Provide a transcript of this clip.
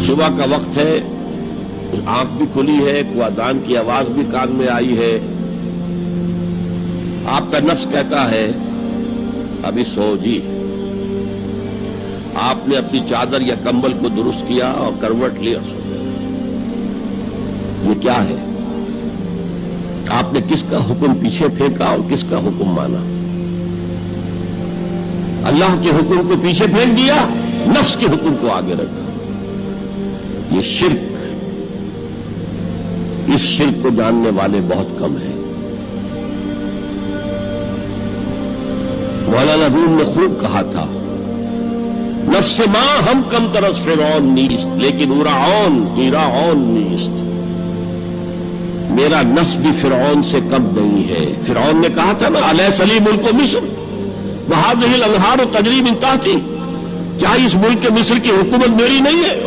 صبح کا وقت ہے، آنکھ بھی کھلی ہے، کوادان کی آواز بھی کان میں آئی ہے، آپ کا نفس کہتا ہے ابھی سو جی۔ آپ نے اپنی چادر یا کمبل کو درست کیا اور کروٹ لیا سو گئے۔ یہ کیا ہے؟ آپ نے کس کا حکم پیچھے پھینکا اور کس کا حکم مانا؟ اللہ کے حکم کو پیچھے پھینک دیا، نفس کے حکم کو آگے رکھا۔ یہ شرک، اس شرک کو جاننے والے بہت کم ہیں۔ مولانا روم نے خوب کہا تھا، نفس ماں ہم کم ترس فرعون نیست لیکن ایراعون نیست۔ میرا نفس بھی فرعون سے کم نہیں ہے۔ فرعون نے کہا تھا نا الیس لی ملک مصر وہذہ الانہار تجری من تحتی، کیا اس ملک مصر کی حکومت میری نہیں ہے؟